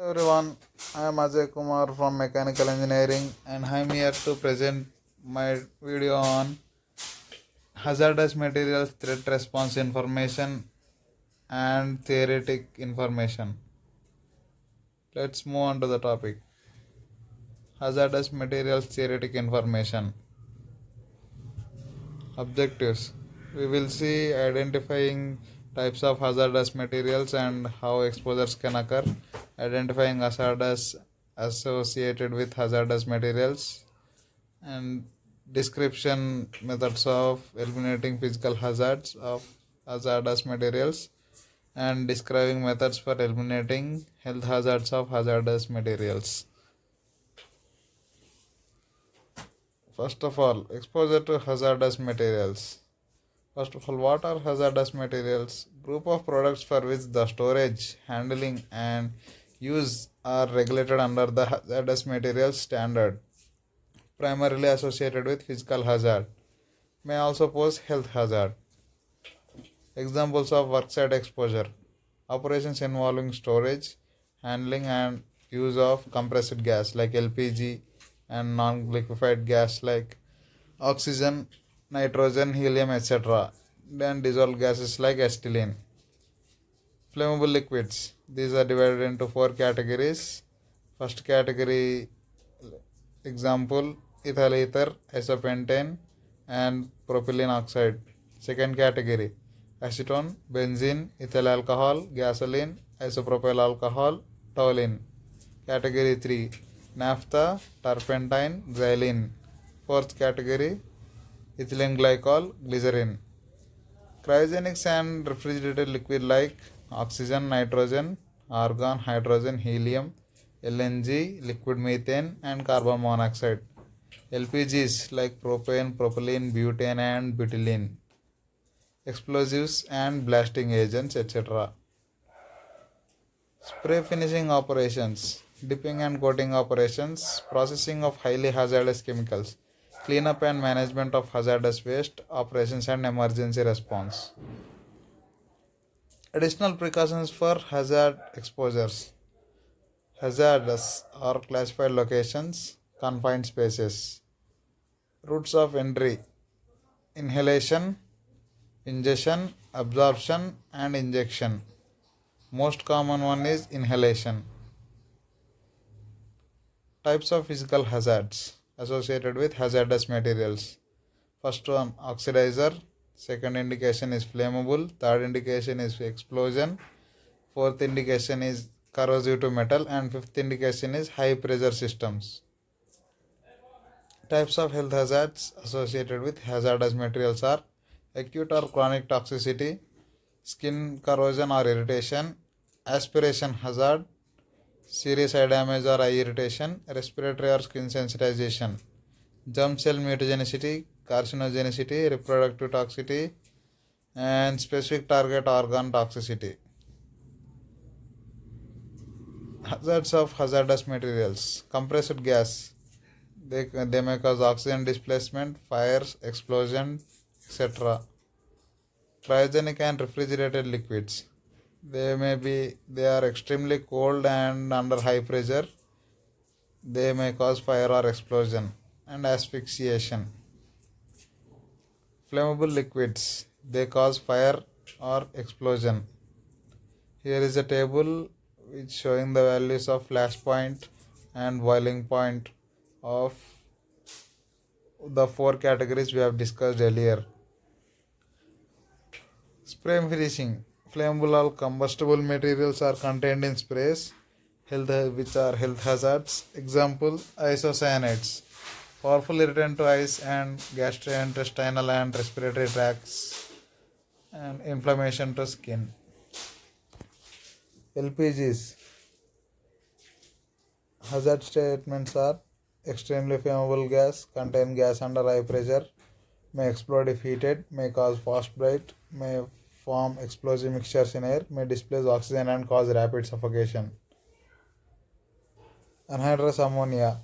Everyone, I am Ajay Kumar from Mechanical Engineering and I am here to present my video on hazardous materials threat response information and theoretic information. Let's move on to the topic. Hazardous materials theoretic information. Objectives. We will see identifying types of hazardous materials and how exposures can occur, identifying hazardous associated with hazardous materials, and description methods of eliminating physical hazards of hazardous materials, and describing methods for eliminating health hazards of hazardous materials. First of all, exposure to hazardous materials. First of all, what are hazardous materials? Group of products for which the storage, handling and use are regulated under the hazardous materials standard, primarily associated with physical hazard, may also pose health hazard. Examples of worksite exposure: operations involving storage, handling and use of compressed gas like LPG and non-liquefied gas like oxygen, nitrogen, helium, etc. Then dissolved gases like acetylene. Flammable liquids. These are divided into four categories. First category example ethyl ether, isopentane and propylene oxide. Second category acetone, benzene, ethyl alcohol, gasoline, isopropyl alcohol, toluene. Category 3 naphtha, turpentine, xylene. Fourth category ethylene glycol, glycerin. Cryogenics and refrigerated liquid like oxygen, nitrogen, argon, hydrogen, helium, LNG, liquid methane, and carbon monoxide. LPGs like propane, propylene, butane, and butylene. Explosives and blasting agents, etc. Spray finishing operations, dipping and coating operations, processing of highly hazardous chemicals, cleanup and management of hazardous waste, operations and emergency response. Additional precautions for hazard exposures. Hazardous or classified locations, confined spaces. Routes of entry: inhalation, ingestion, absorption, and injection. Most common one is inhalation. Types of physical hazards associated with hazardous materials. First one, oxidizer. Second indication is flammable. Third indication is explosion. Fourth indication is corrosive to metal. And fifth indication is high pressure systems. Types of health hazards associated with hazardous materials are acute or chronic toxicity, skin corrosion or irritation, aspiration hazard, serious eye damage or eye irritation, respiratory or skin sensitization, germ cell mutagenicity, carcinogenicity, reproductive toxicity, and specific target organ toxicity. Hazards of hazardous materials: compressed gas. They may cause oxygen displacement, fires, explosion, etc. Cryogenic and refrigerated liquids. They are extremely cold and under high pressure. They may cause fire or explosion and asphyxiation. Flammable liquids. They cause fire or explosion. Here is a table which showing the values of flash point and boiling point of the four categories we have discussed earlier. Spray finishing. Flammable or combustible materials are contained in sprays which are health hazards. Example, isocyanates, powerful irritant to eyes and gastrointestinal and respiratory tracts, and inflammation to skin. LPGs. Hazard statements are extremely flammable gas, contain gas under high pressure, may explode if heated, may cause fast bright, may form explosive mixtures in air, may displace oxygen and cause rapid suffocation. Anhydrous ammonia.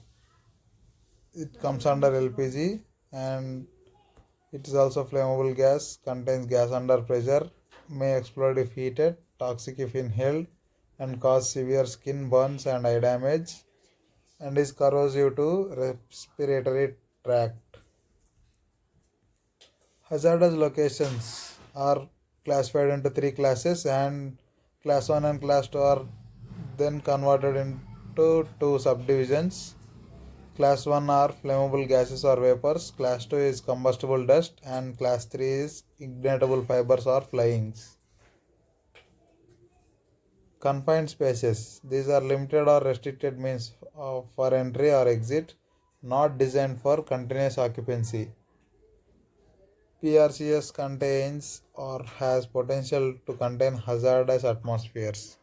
It comes under LPG and it is also flammable gas, contains gas under pressure, may explode if heated, toxic if inhaled, and cause severe skin burns and eye damage and is corrosive to respiratory tract. Hazardous locations are classified into three classes, and class 1 and class 2 are then converted into two subdivisions. Class 1 are flammable gases or vapors, class 2 is combustible dust, and class 3 is ignitable fibers or flyings. Confined spaces. These are limited or restricted means for entry or exit, not designed for continuous occupancy. PRCS contains or has potential to contain hazardous atmospheres.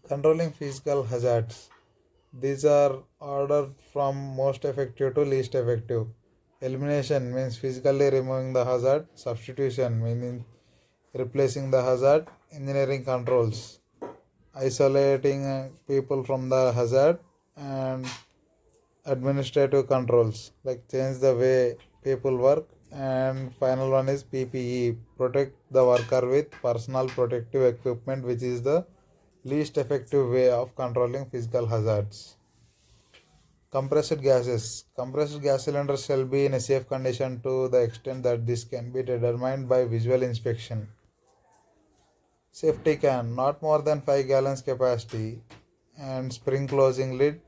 Controlling physical hazards. These are ordered from most effective to least effective. Elimination means physically removing the hazard. Substitution meaning replacing the hazard. Engineering controls, isolating people from the hazard. And administrative controls, like change the way people work. And final one is PPE, protect the worker with personal protective equipment, which is the least effective way of controlling physical hazards. Compressed gases. Compressed gas cylinders shall be in a safe condition to the extent that this can be determined by visual inspection. Safety can, not more than 5 gallons capacity, and spring closing lid,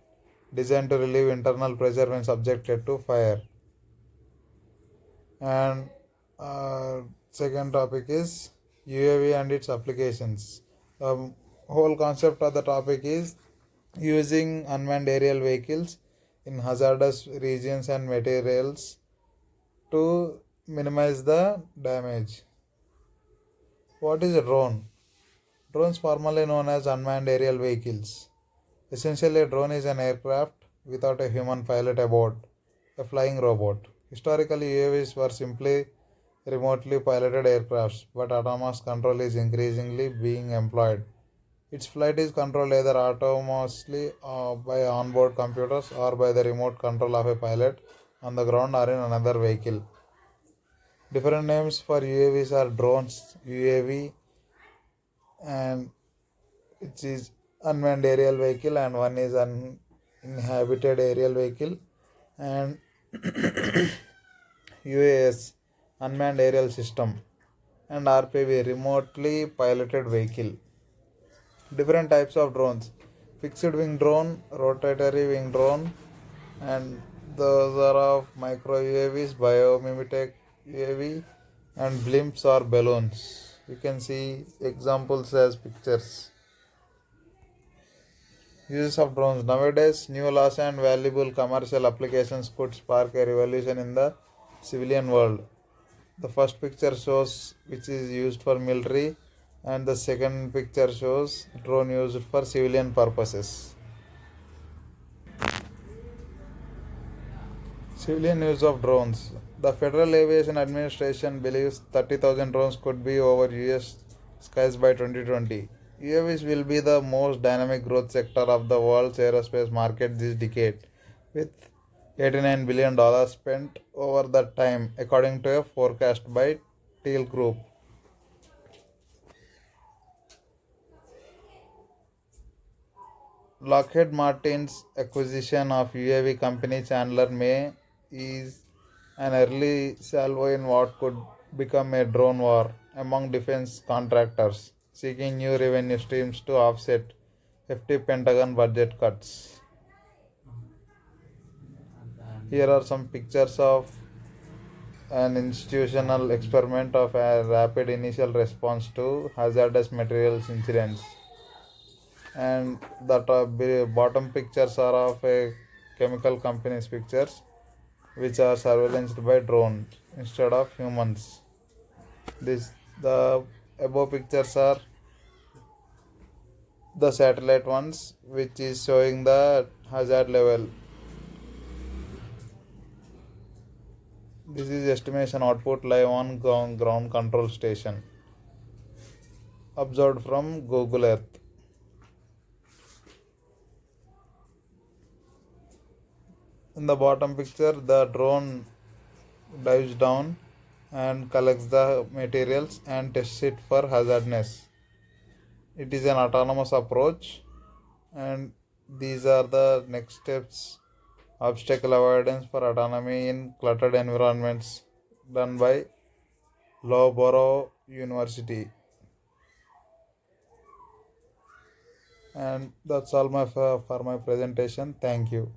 designed to relieve internal pressure when subjected to fire. And second topic is UAV and its applications. The whole concept of the topic is using unmanned aerial vehicles in hazardous regions and materials to minimize the damage. What is a drone? Drones, formerly known as unmanned aerial vehicles. Essentially, a drone is an aircraft without a human pilot aboard, a flying robot. Historically, UAVs were simply remotely piloted aircrafts, but autonomous control is increasingly being employed. Its flight is controlled either autonomously by onboard computers or by the remote control of a pilot on the ground or in another vehicle. Different names for UAVs are drones, UAV, and which is unmanned aerial vehicle, and one is uninhabited aerial vehicle, and UAS, unmanned aerial system, and RPV, remotely piloted vehicle. Different types of drones: fixed wing drone, rotatory wing drone, and those are of micro UAVs, biomimetic UAV, and blimps or balloons. You can see examples as pictures. Uses of drones. Nowadays, new laws and valuable commercial applications could spark a revolution in the civilian world. The first picture shows which is used for military, and the second picture shows drone used for civilian purposes. Civilian use of drones. The Federal Aviation Administration believes 30,000 drones could be over US skies by 2020. UAVs will be the most dynamic growth sector of the world's aerospace market this decade, with $89 billion spent over that time, according to a forecast by Teal Group. Lockheed Martin's acquisition of UAV company Chandler May is an early salvo in what could become a drone war among defense contractors seeking new revenue streams to offset hefty Pentagon budget cuts. Here are some pictures of an institutional experiment of a rapid initial response to hazardous materials incidents. And the bottom pictures are of a chemical company's pictures, which are surveillanced by drones instead of humans. This the above pictures are the satellite ones, which is showing the hazard level. This is estimation output live on ground control station, observed from Google Earth. In the bottom picture, the drone dives down and collects the materials and tests it for hazardness. It is an autonomous approach, and these are the next steps. Obstacle avoidance for autonomy in cluttered environments, done by Loughborough University. And that's all for my presentation. Thank you.